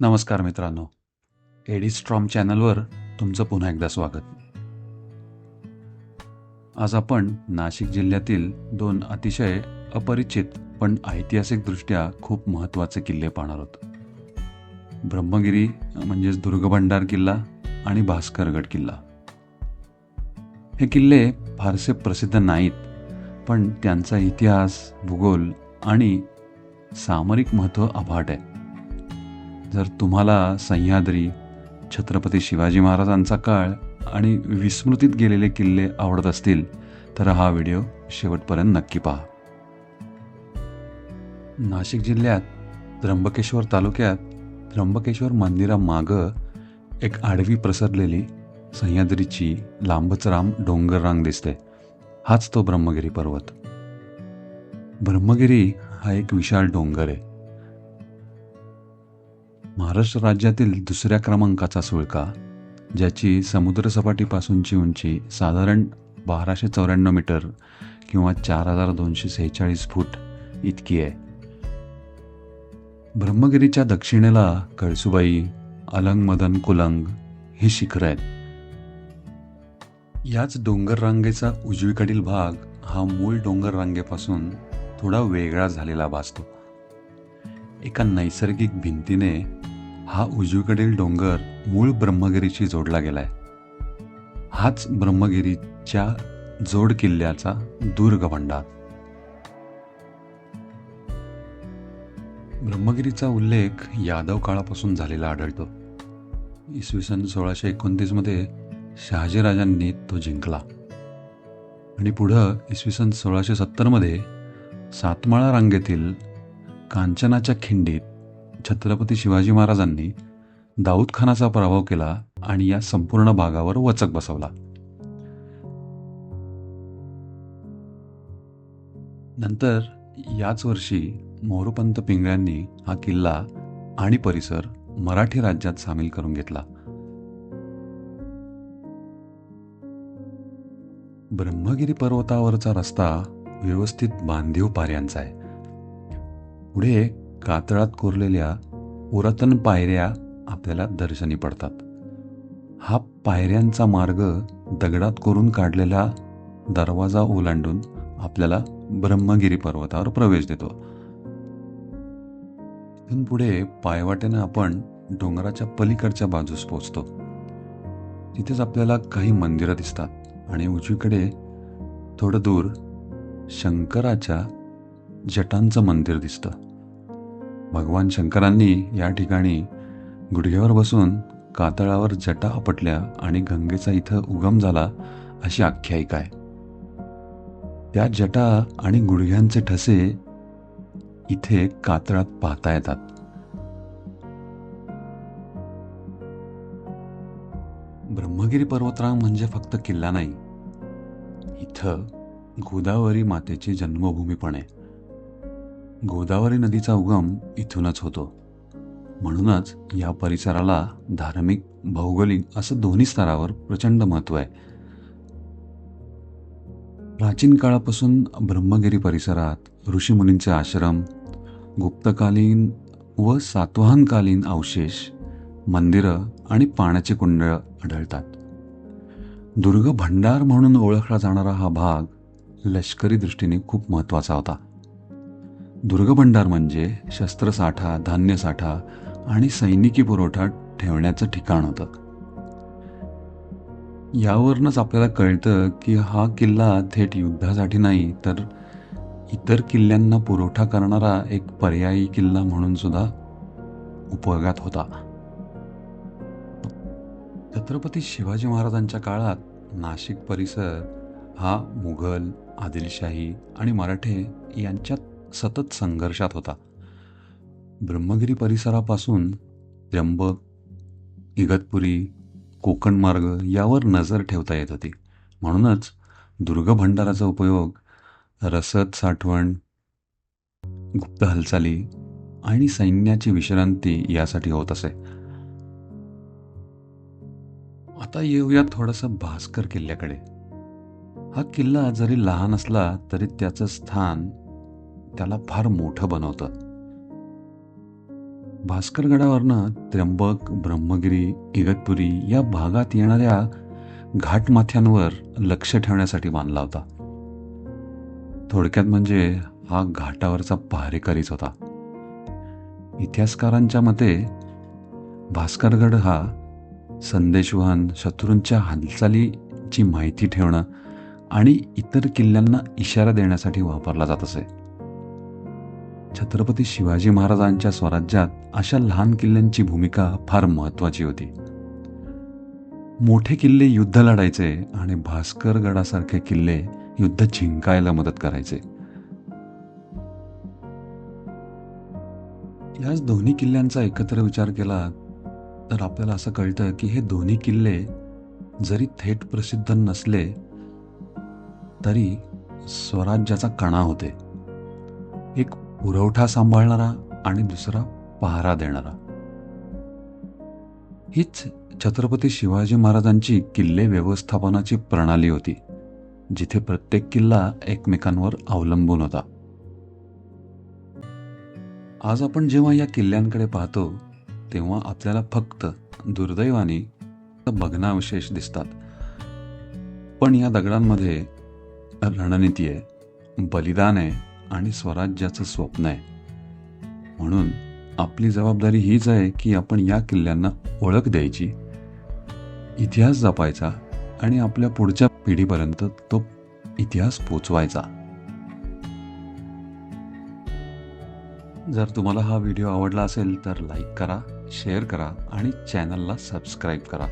नमस्कार मित्रांनो, एडिस्ट्रॉम चॅनलवर तुमचं पुन्हा एकदा स्वागत. आज आपण नाशिक जिल्ह्यातील दोन अतिशय अपरिचित पण ऐतिहासिकदृष्ट्या खूप महत्त्वाचे किल्ले पाहणार आहोत. ब्रह्मगिरी म्हणजेच दुर्गभंडार किल्ला आणि भास्करगड किल्ला. हे किल्ले फारसे प्रसिद्ध नाहीत, पण त्यांचा इतिहास, भूगोल आणि सामरिक महत्त्व अफाट आहे. जर तुम्हाला सह्याद्री, छत्रपती शिवाजी महाराजांचा काळ आणि विस्मृतीत गेलेले किल्ले आवडत असतील तर हा व्हिडिओ शेवटपर्यंत नक्की पहा. नाशिक जिल्ह्यात त्र्यंबकेश्वर तालुक्यात त्र्यंबकेश्वर मंदिरामागं एक आडवी प्रसरलेली सह्याद्रीची लांबच लांब डोंगर रांग दिसते. हाच तो ब्रह्मगिरी पर्वत. ब्रह्मगिरी हा एक विशाल डोंगर आहे. महाराष्ट्र राज्यातील दुसऱ्या क्रमांकाचा सुळका, ज्याची समुद्रसपाटीपासूनची उंची साधारण 1294 मीटर किंवा 4246 फूट इतकी आहे. ब्रह्मगिरीच्या दक्षिणेला कळसुबाई, अलंग मदन कुलंग ही शिखरं आहेत. याच डोंगर रांगेचा उजवीकडील भाग हा मूळ डोंगर रांगेपासून थोडा वेगळा झालेला भासतो. एका नैसर्गिक भिंतीने हा उजवीकडील डोंगर मूळ ब्रह्मगिरीशी जोडला गेलाय. हाच ब्रह्मगिरीच्या जोड किल्ल्याचा दुर्गभंडार. ब्रह्मगिरीचा उल्लेख यादव काळापासून झालेला आढळतो. इसवी सन 1629 मध्ये शहाजीराजांनी तो जिंकला आणि पुढं इसवी सन 1670 मध्ये सातमाळा रांगेतील कांचनाच्या खिंडीत छत्रपती शिवाजी महाराजांनी दाऊद खानाचा पराभव केला आणि या संपूर्ण भागावर वचक बसवला. नंतर याच वर्षी मोरोपंत पिंगळ्यांनी हा किल्ला आणि परिसर मराठी राज्यात सामील करून घेतला. ब्रह्मगिरी पर्वतावरचा रस्ता व्यवस्थित बांधीव पायऱ्यांचा आहे. पुढे कातळात कोरलेल्या पुरातन पायऱ्या आपल्याला दर्शनी पडतात. हा पायऱ्यांचा मार्ग दगडात कोरून काढलेला दरवाजा ओलांडून आपल्याला ब्रह्मगिरी पर्वतावर प्रवेश देतो. इथून पुढे पायवाटेनं आपण डोंगराच्या पलीकडच्या बाजूस पोहोचतो. तिथेच आपल्याला काही मंदिरं दिसतात आणि उजवीकडे थोडं दूर शंकराच्या जटांचं मंदिर दिसतं. भगवान शंकरांनी या ठिकाणी गुडघ्यावर बसून कातळावर जटा आपटल्या आणि गंगेचा इथं उगम झाला अशी आख्यायिका आहे. त्या जटा आणि गुडघ्यांचे ठसे इथे कातळात पाहता येतात. ब्रह्मगिरी पर्वतरांग म्हणजे फक्त किल्ला नाही, इथं गोदावरी मातेची जन्मभूमी पण आहे. गोदावरी नदीचा उगम इथूनच होतो. म्हणूनच या परिसराला धार्मिक, भौगोलिक असं दोन्ही स्तरावर प्रचंड महत्त्व आहे. प्राचीन काळापासून ब्रह्मगिरी परिसरात ऋषीमुनींचे आश्रम, गुप्तकालीन व सातवाहनकालीन अवशेष, मंदिरं आणि पाण्याचे कुंड आढळतात. दुर्ग भंडार म्हणून ओळखला जाणारा हा भाग लष्करी दृष्टीने खूप महत्त्वाचा होता. दुर्गभंडार म्हणजे शस्त्रसाठा, धान्यसाठा आणि सैनिकी पुरवठा ठेवण्याचं ठिकाण होतं. यावरूनच आपल्याला कळतं की हा किल्ला थेट युद्धासाठी नाही, तर इतर किल्ल्यांना पुरवठा करणारा एक पर्यायी किल्ला म्हणून सुद्धा उपयोगात होता. छत्रपती शिवाजी महाराजांच्या काळात नाशिक परिसर हा मुघल, आदिलशाही आणि मराठे यांच्यात सतत संघर्षात होता. ब्रह्मगिरी परिसरापासून त्र्यंबक, इगतपुरी, कोकण मार्ग यावर नजर ठेवता येत होती. म्हणूनच दुर्गभंडाराचा उपयोग रसद साठवण, गुप्त हालचाली आणि सैन्याची विश्रांती यासाठी होत असे. आता येऊया थोडंसं भास्कर किल्ल्याकडे. हा किल्ला जरी लहान असला तरी त्याचं स्थान त्याला फार मोठं बनवतं. भास्करगडावरनं त्र्यंबक, ब्रह्मगिरी, इगतपुरी या भागात येणाऱ्या घाटमाथ्यांवर लक्ष ठेवण्यासाठी बांधला होता. थोडक्यात म्हणजे हा घाटावरचा पहारेकरीच होता. इतिहासकारांच्या मते भास्करगड हा संदेशवहन, शत्रूंच्या हालचालीची माहिती ठेवणं आणि इतर किल्ल्यांना इशारा देण्यासाठी वापरला जात असे. छत्रपती शिवाजी महाराजांच्या स्वराज्यात अशा लहान किल्ल्यांची भूमिका फार महत्त्वाची होती. मोठे किल्ले युद्ध लढायचे आणि भास्करगडासारखे किल्ले युद्ध जिंकायला मदत करायचे. याच दोन्ही किल्ल्यांचा एकत्र विचार केला तर आपल्याला असं कळतं की हे दोन्ही किल्ले जरी थेट प्रसिद्ध नसले तरी स्वराज्याचा कणा होते. एक पुरवठा सांभाळणारा आणि दुसरा पहारा देणारा. हीच छत्रपती शिवाजी महाराजांची किल्ले व्यवस्थापनाची प्रणाली होती, जिथे प्रत्येक किल्ला एकमेकांवर अवलंबून होता. आज आपण जेव्हा या किल्ल्यांकडे पाहतो तेव्हा आपल्याला फक्त दुर्दैवाने भग्नावशेष दिसतात. पण या दगडांमध्ये रणनीती आहे, बलिदान आहे आणि स्वराज्याचं स्वप्न आहे. म्हणून आपली जबाबदारी हीच आहे की आपण या किल्ल्यांना ओळख द्यायची, इतिहास जपायचा आणि आपल्या पुढच्या पिढीपर्यंत तो इतिहास पोचवायचा. जर तुम्हाला हा व्हिडिओ आवडला असेल तर लाईक करा, शेअर करा आणि चॅनलला सबस्क्राईब करा.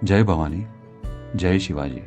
जय भवानी, जय शिवाजी.